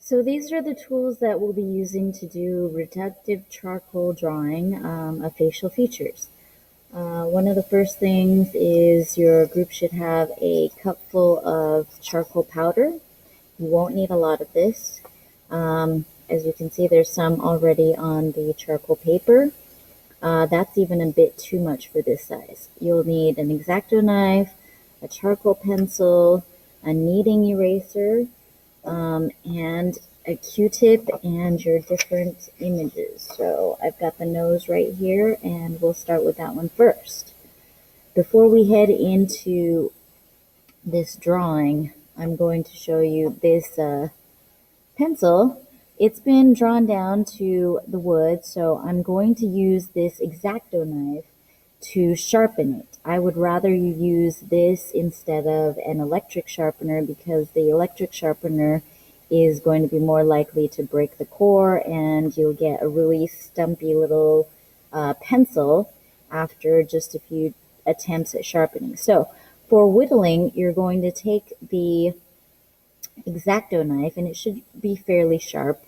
So these are the tools that we'll be using to do reductive charcoal drawing of facial features. One of the first things is your group should have a cup full of charcoal powder. You won't need a lot of this. As you can see, there's some already on the charcoal paper. That's even a bit too much for this size. You'll need an Xacto knife, a charcoal pencil, a kneading eraser, and a Q-tip and your different images. So I've got the nose right here, and we'll start with that one first. Before we head into this drawing, I'm going to show you this pencil. It's been drawn down to the wood, so I'm going to use this Xacto knife to sharpen it. I would rather you use this instead of an electric sharpener, because the electric sharpener is going to be more likely to break the core, and you'll get a really stumpy little pencil after just a few attempts at sharpening. So for whittling, you're going to take the Xacto knife, and it should be fairly sharp.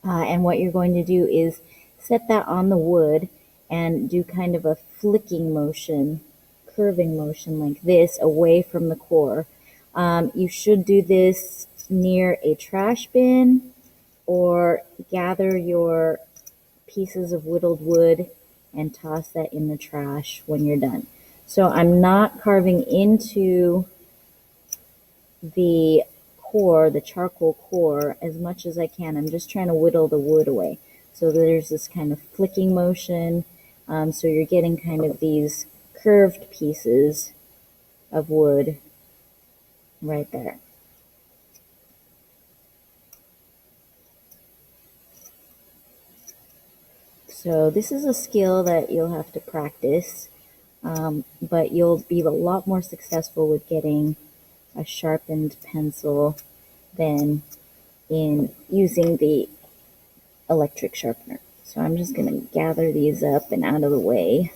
And what you're going to do is set that on the wood and do kind of a flicking motion, curving motion like this away from the core. You should do this near a trash bin, or gather your pieces of whittled wood and toss that in the trash when you're done. So I'm not carving into the core, the charcoal core, as much as I can. I'm just trying to whittle the wood away. So there's this kind of flicking motion. So you're getting kind of these curved pieces of wood right there. So this is a skill that you'll have to practice, but you'll be a lot more successful with getting a sharpened pencil than in using the electric sharpener. So I'm just going to gather these up and out of the way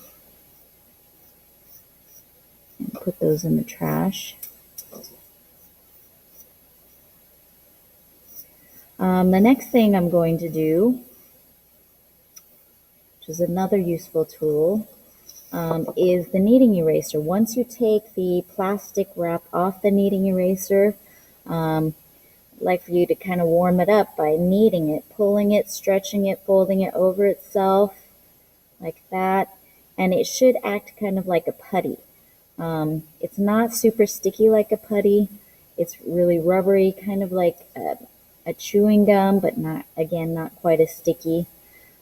and put those in the trash. The next thing I'm going to do, which is another useful tool, is the kneading eraser. Once you take the plastic wrap off the kneading eraser, I'd like for you to kind of warm it up by kneading it, pulling it, stretching it, folding it over itself like that, and it should act kind of like a putty. It's not super sticky like a putty. It's really rubbery, kind of like a chewing gum, but not, again, not quite as sticky.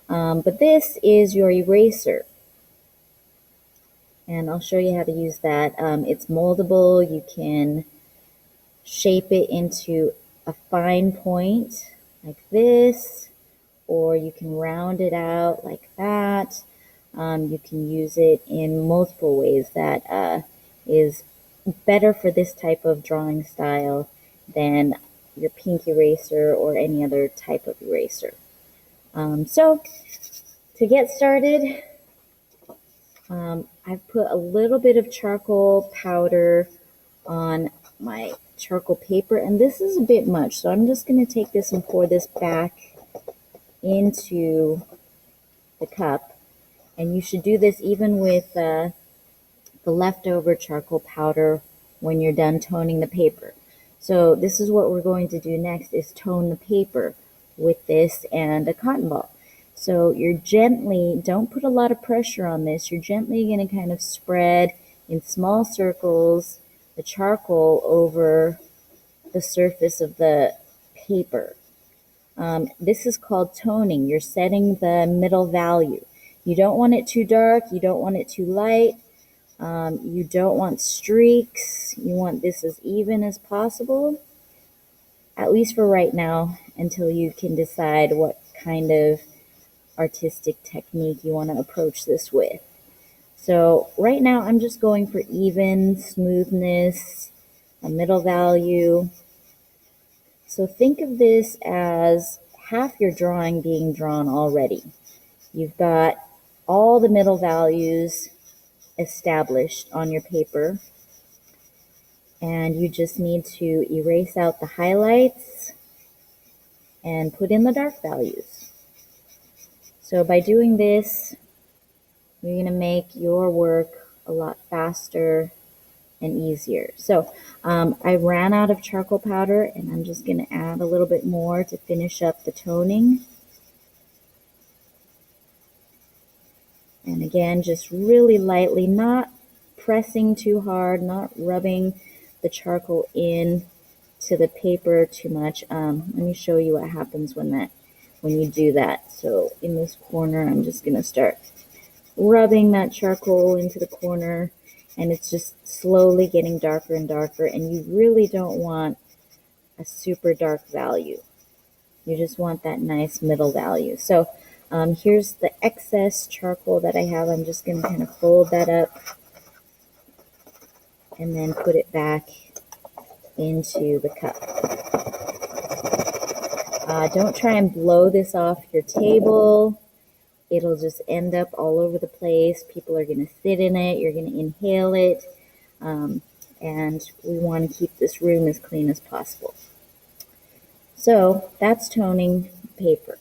But this is your eraser, and I'll show you how to use that. It's moldable. You can shape it into a fine point like this, or you can round it out like that. You can use it in multiple ways that is better for this type of drawing style than your pink eraser or any other type of eraser. So to get started, I've put a little bit of charcoal powder on my charcoal paper, and this is a bit much, so I'm just going to take this and pour this back into the cup. And you should do this even with the leftover charcoal powder when you're done toning the paper. So this is what we're going to do next, is tone the paper with this and a cotton ball. So you're gently, don't put a lot of pressure on this, you're gently going to kind of spread in small circles the charcoal over the surface of the paper. This is called toning. You're setting the middle value. You don't want it too dark, you don't want it too light, you don't want streaks, you want this as even as possible, at least for right now, until you can decide what kind of artistic technique you want to approach this with. So right now I'm just going for even, smoothness, a middle value. So think of this as half your drawing being drawn already. You've got all the middle values established on your paper, and you just need to erase out the highlights and put in the dark values. So by doing this, you're going to make your work a lot faster and easier. So I ran out of charcoal powder, and I'm just going to add a little bit more to finish up the toning. And again, just really lightly, not pressing too hard, not rubbing the charcoal in to the paper too much. Let me show you what happens when you do that. So in this corner, I'm just going to start rubbing that charcoal into the corner, and it's just slowly getting darker and darker, and you really don't want a super dark value. You just want that nice middle value. So here's the excess charcoal that I have. I'm just going to kind of fold that up and then put it back into the cup. Don't try and blow this off your table. It'll just end up all over the place. People are going to sit in it. You're going to inhale it. And we want to keep this room as clean as possible. So that's toning paper.